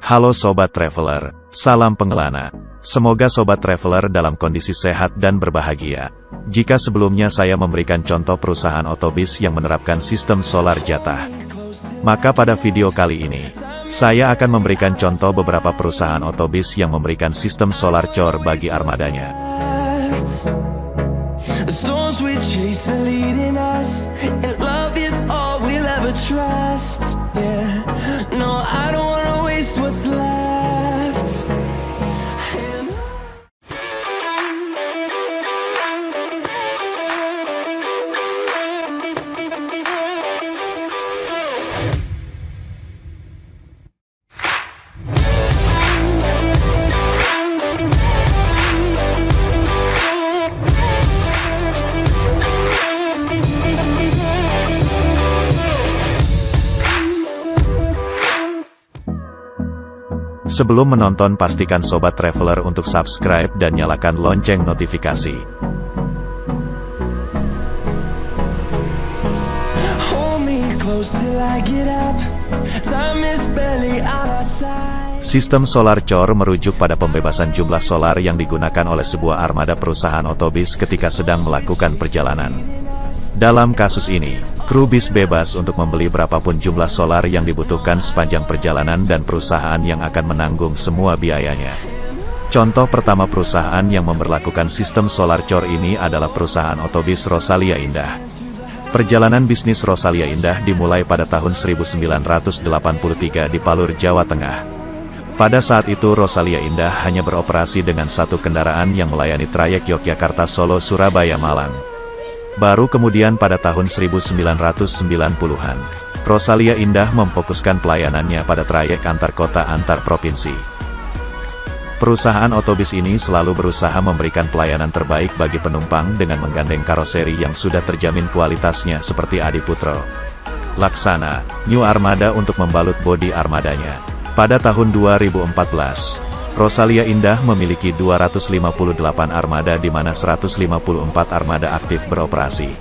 Halo Sobat Traveler, salam pengelana. Semoga Sobat Traveler dalam kondisi sehat dan berbahagia. Jika sebelumnya saya memberikan contoh perusahaan otobis yang menerapkan sistem solar jatah, maka pada video kali ini, saya akan memberikan contoh beberapa perusahaan otobis yang memberikan sistem solar cor bagi armadanya. Sebelum menonton, pastikan Sobat Traveler untuk subscribe dan nyalakan lonceng notifikasi. Sistem solar cor merujuk pada pembebasan jumlah solar yang digunakan oleh sebuah armada perusahaan otobis ketika sedang melakukan perjalanan. Dalam kasus ini, kru bis bebas untuk membeli berapapun jumlah solar yang dibutuhkan sepanjang perjalanan dan perusahaan yang akan menanggung semua biayanya. Contoh pertama perusahaan yang memberlakukan sistem solar cor ini adalah perusahaan otobis Rosalia Indah. Perjalanan bisnis Rosalia Indah dimulai pada tahun 1983 di Palur, Jawa Tengah. Pada saat itu Rosalia Indah hanya beroperasi dengan satu kendaraan yang melayani trayek Yogyakarta Solo Surabaya Malang. Baru kemudian pada tahun 1990-an, Rosalia Indah memfokuskan pelayanannya pada trayek antar kota antar provinsi. Perusahaan otobis ini selalu berusaha memberikan pelayanan terbaik bagi penumpang dengan menggandeng karoseri yang sudah terjamin kualitasnya seperti Adiputro, Laksana, New Armada untuk membalut bodi armadanya. Pada tahun 2014, Rosalia Indah memiliki 258 armada di mana 154 armada aktif beroperasi.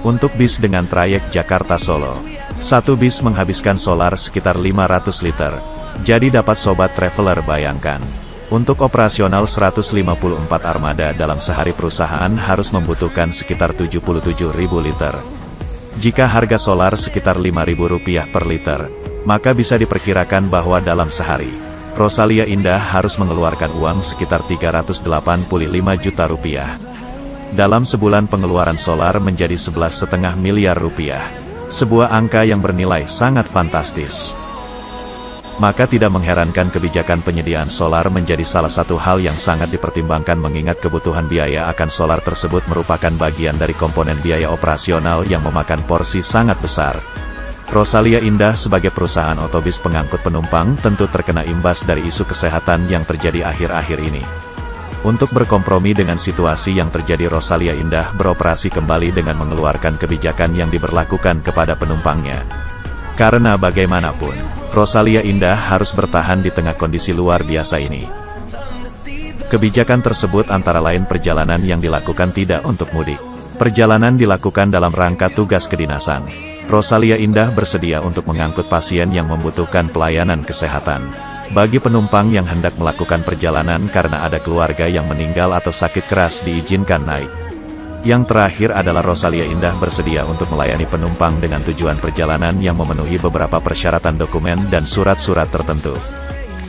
Untuk bis dengan trayek Jakarta-Solo, satu bis menghabiskan solar sekitar 500 liter. Jadi dapat Sobat Traveler bayangkan, untuk operasional 154 armada dalam sehari perusahaan harus membutuhkan sekitar 77.000 liter. Jika harga solar sekitar Rp5.000 per liter, maka bisa diperkirakan bahwa dalam sehari, Rosalia Indah harus mengeluarkan uang sekitar Rp385 juta. Dalam sebulan pengeluaran solar menjadi 11,5 miliar rupiah. Sebuah angka yang bernilai sangat fantastis. Maka tidak mengherankan kebijakan penyediaan solar menjadi salah satu hal yang sangat dipertimbangkan mengingat kebutuhan biaya akan solar tersebut merupakan bagian dari komponen biaya operasional yang memakan porsi sangat besar. Rosalia Indah sebagai perusahaan otobis pengangkut penumpang tentu terkena imbas dari isu kesehatan yang terjadi akhir-akhir ini. Untuk berkompromi dengan situasi yang terjadi, Rosalia Indah beroperasi kembali dengan mengeluarkan kebijakan yang diberlakukan kepada penumpangnya. Karena bagaimanapun, Rosalia Indah harus bertahan di tengah kondisi luar biasa ini. Kebijakan tersebut antara lain perjalanan yang dilakukan tidak untuk mudik. Perjalanan dilakukan dalam rangka tugas kedinasan. Rosalia Indah bersedia untuk mengangkut pasien yang membutuhkan pelayanan kesehatan. Bagi penumpang yang hendak melakukan perjalanan karena ada keluarga yang meninggal atau sakit keras diizinkan naik. Yang terakhir adalah Rosalia Indah bersedia untuk melayani penumpang dengan tujuan perjalanan yang memenuhi beberapa persyaratan dokumen dan surat-surat tertentu.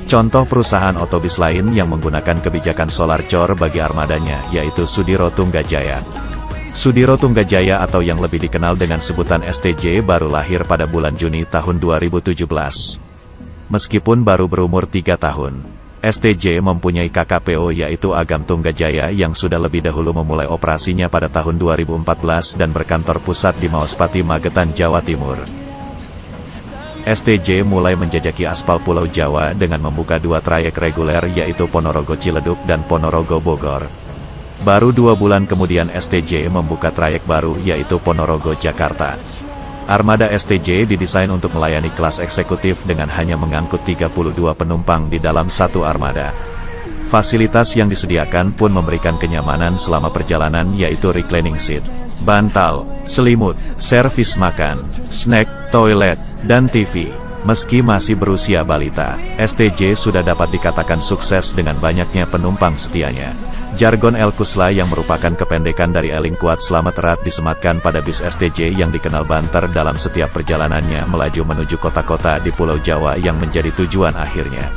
Contoh perusahaan otobis lain yang menggunakan kebijakan solar cor bagi armadanya yaitu Sudiro Tunggajaya. Sudiro Tunggajaya atau yang lebih dikenal dengan sebutan STJ baru lahir pada bulan Juni tahun 2017. Meskipun baru berumur 3 tahun, STJ mempunyai KKPO yaitu Agam Tunggajaya yang sudah lebih dahulu memulai operasinya pada tahun 2014 dan berkantor pusat di Mauspati, Magetan, Jawa Timur. STJ mulai menjajaki aspal Pulau Jawa dengan membuka 2 trayek reguler yaitu Ponorogo Ciledug dan Ponorogo Bogor. Baru 2 bulan kemudian STJ membuka trayek baru yaitu Ponorogo Jakarta. Armada STJ didesain untuk melayani kelas eksekutif dengan hanya mengangkut 32 penumpang di dalam satu armada. Fasilitas yang disediakan pun memberikan kenyamanan selama perjalanan yaitu reclining seat, bantal, selimut, servis makan, snack, toilet, dan TV. Meski masih berusia balita, STJ sudah dapat dikatakan sukses dengan banyaknya penumpang setianya. Jargon Elkusla yang merupakan kependekan dari Eling Kuat Selamat Erat disematkan pada bis STJ yang dikenal banter dalam setiap perjalanannya melaju menuju kota-kota di Pulau Jawa yang menjadi tujuan akhirnya.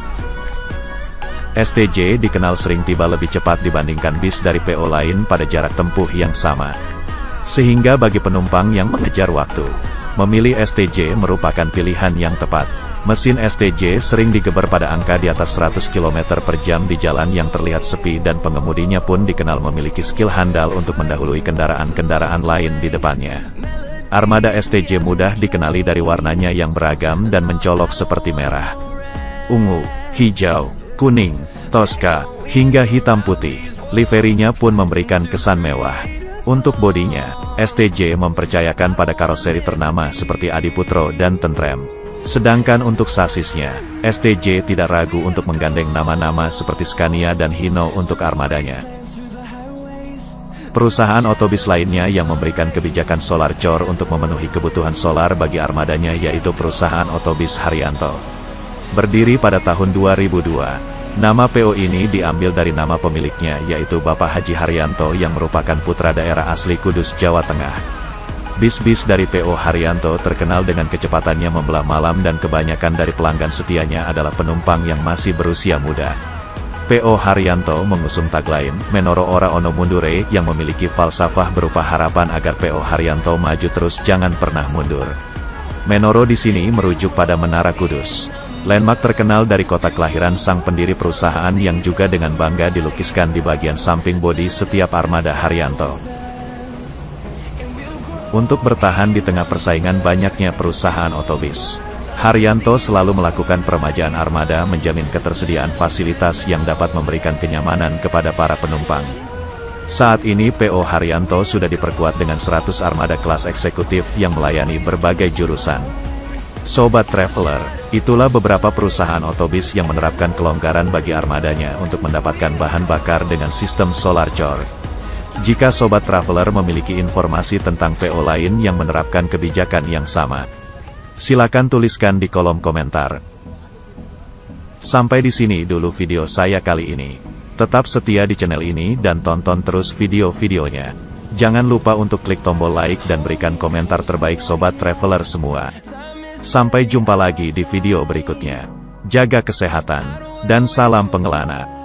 STJ dikenal sering tiba lebih cepat dibandingkan bis dari PO lain pada jarak tempuh yang sama. Sehingga bagi penumpang yang mengejar waktu, memilih STJ merupakan pilihan yang tepat. Mesin STJ sering digeber pada angka di atas 100 km per jam di jalan yang terlihat sepi dan pengemudinya pun dikenal memiliki skill handal untuk mendahului kendaraan-kendaraan lain di depannya. Armada STJ mudah dikenali dari warnanya yang beragam dan mencolok seperti merah, ungu, hijau, kuning, toska, hingga hitam putih. Liverinya pun memberikan kesan mewah. Untuk bodinya, STJ mempercayakan pada karoseri ternama seperti Adiputro dan Tentrem. Sedangkan untuk sasisnya, STJ tidak ragu untuk menggandeng nama-nama seperti Scania dan Hino untuk armadanya. Perusahaan otobis lainnya yang memberikan kebijakan solar cor untuk memenuhi kebutuhan solar bagi armadanya yaitu perusahaan otobis Haryanto. Berdiri pada tahun 2002, nama PO ini diambil dari nama pemiliknya yaitu Bapak Haji Haryanto yang merupakan putra daerah asli Kudus, Jawa Tengah. Bis-bis dari PO Haryanto terkenal dengan kecepatannya membelah malam dan kebanyakan dari pelanggan setianya adalah penumpang yang masih berusia muda. PO Haryanto mengusung tagline, Menoro Ora Ono Mundure, yang memiliki falsafah berupa harapan agar PO Haryanto maju terus jangan pernah mundur. Menoro di sini merujuk pada Menara Kudus, landmark terkenal dari kota kelahiran sang pendiri perusahaan yang juga dengan bangga dilukiskan di bagian samping bodi setiap armada Haryanto. Untuk bertahan di tengah persaingan banyaknya perusahaan otobis, Haryanto selalu melakukan peremajaan armada menjamin ketersediaan fasilitas yang dapat memberikan kenyamanan kepada para penumpang. Saat ini PO Haryanto sudah diperkuat dengan 100 armada kelas eksekutif yang melayani berbagai jurusan. Sobat Traveler, itulah beberapa perusahaan otobis yang menerapkan kelonggaran bagi armadanya untuk mendapatkan bahan bakar dengan sistem solar cor. Jika Sobat Traveler memiliki informasi tentang PO lain yang menerapkan kebijakan yang sama, silakan tuliskan di kolom komentar. Sampai di sini dulu video saya kali ini. Tetap setia di channel ini dan tonton terus video-videonya. Jangan lupa untuk klik tombol like dan berikan komentar terbaik Sobat Traveler semua. Sampai jumpa lagi di video berikutnya. Jaga kesehatan, dan salam pengelana.